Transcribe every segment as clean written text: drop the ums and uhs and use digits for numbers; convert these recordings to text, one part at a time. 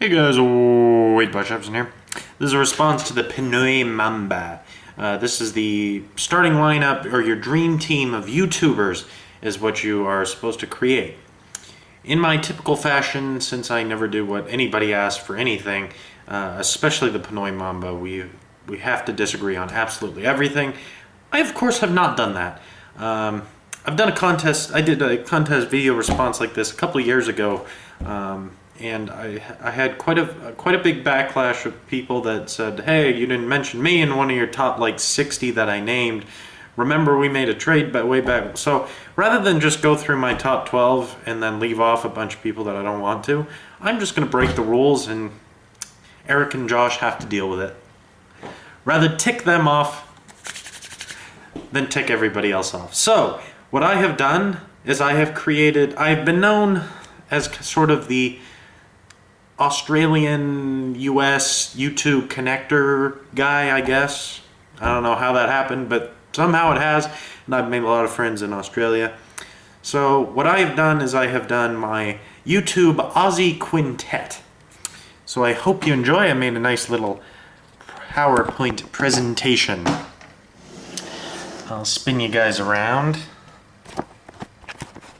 Hey guys, Wade Jefferson here. This is a response to the pinoymamba. This is the starting lineup, or your dream team of YouTubers is what you are supposed to create. In my typical fashion, since I never do what anybody asks for anything, especially the pinoymamba, we have to disagree on absolutely everything. I, of course, have not done that. I've done a contest. I did a contest video response like this a couple of years ago. And I had quite a big backlash of people that said, hey, you didn't mention me in one of your top like 60 that I named. Remember, we made a trade way back. So rather than just go through my top 12 and then leave off a bunch of people that I don't want to, I'm just going to break the rules and Eric and Josh have to deal with it. Rather tick them off than tick everybody else off. So what I have done is I've been known as sort of the Australian US YouTube connector guy, I guess. I don't know how that happened, but somehow it has, and I've made a lot of friends in Australia. So what I have done is I have done my YouTube Aussie Quintet. So I hope you enjoy. I made a nice little PowerPoint presentation. I'll spin you guys around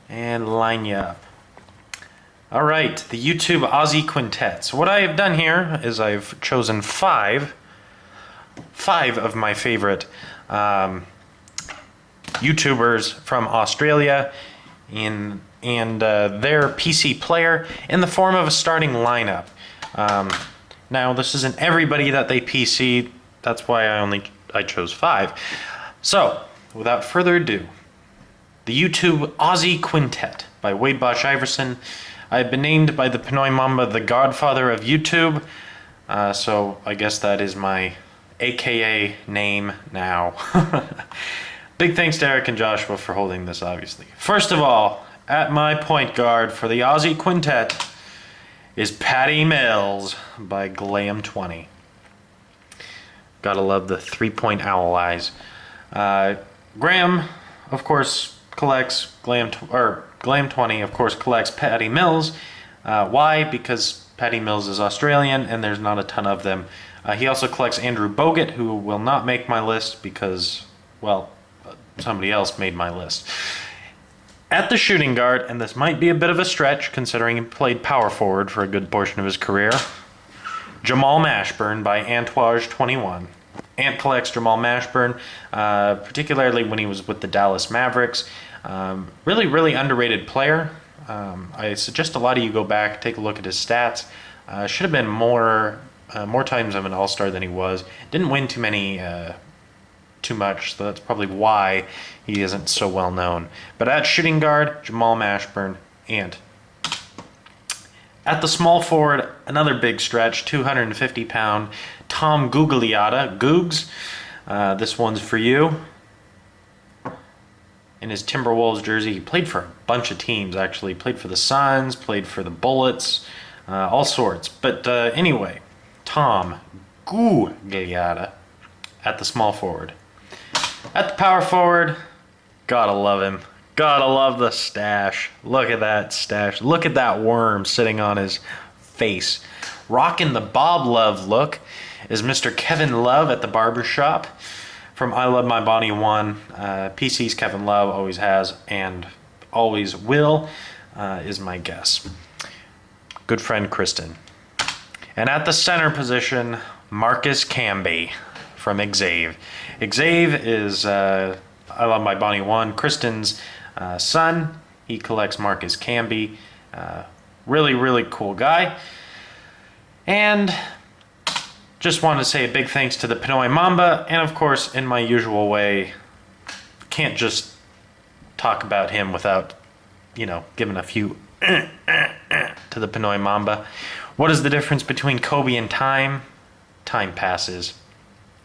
and line you up. Alright, the YouTube Aussie Quintet. So what I have done here is I've chosen five of my favorite YouTubers from Australia and their PC player in the form of a starting lineup. Now this isn't everybody that they PC, that's why I chose 5. So, without further ado, the YouTube Aussie Quintet by Wade Iverson. I've been named by the pinoymamba the godfather of YouTube, so I guess that is my AKA name now. Big thanks to Eric and Joshua for holding this, obviously. First of all, at my point guard for the Aussie Quintet is Patty Mills by Glam20. Gotta love the 3-point owl eyes. Graham, of course, collects Glam20, of course, collects Patty Mills. Why? Because Patty Mills is Australian and there's not a ton of them. He also collects Andrew Bogut, who will not make my list because, well, somebody else made my list. At the shooting guard, and this might be a bit of a stretch considering he played power forward for a good portion of his career, Jamal Mashburn by Antwaj21. Ant collects Jamal Mashburn, particularly when he was with the Dallas Mavericks. Really underrated player. I suggest a lot of you go back, take a look at his stats. Should have been more times of an all-star than he was. Didn't win too much, so that's probably why he isn't so well known. But at shooting guard, Jamal Mashburn, Ant. At the small forward, another big stretch, 250-pound Tom Gugliotta, Googs. This one's for you. In his Timberwolves jersey, he played for a bunch of teams, actually. Played for the Suns, played for the Bullets, all sorts. But anyway, Tom Gugliotta at the small forward. At the power forward, gotta love him. Gotta love the stash. Look at that stash. Look at that worm sitting on his face. Rocking the Bob Love look is Mr. Kevin Love at the barbershop. From I Love My Body 1, PC's Kevin Love always has and always will, is my guess. Good friend Kristen. And at the center position, Marcus Camby from Xave. Xave is I Love My Body 1, Kristen's son. He collects Marcus Camby. Really cool guy. And just wanted to say a big thanks to the pinoymamba, and of course, in my usual way, can't just talk about him without, giving a few to the pinoymamba. What is the difference between Kobe and time? Time passes.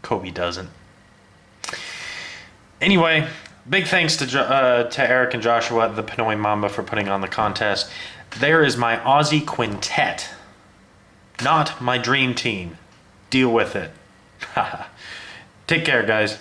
Kobe doesn't. Anyway, big thanks to Eric and Joshua at the pinoymamba for putting on the contest. There is my Aussie Quintet, not my dream team. Deal with it. Take care, guys.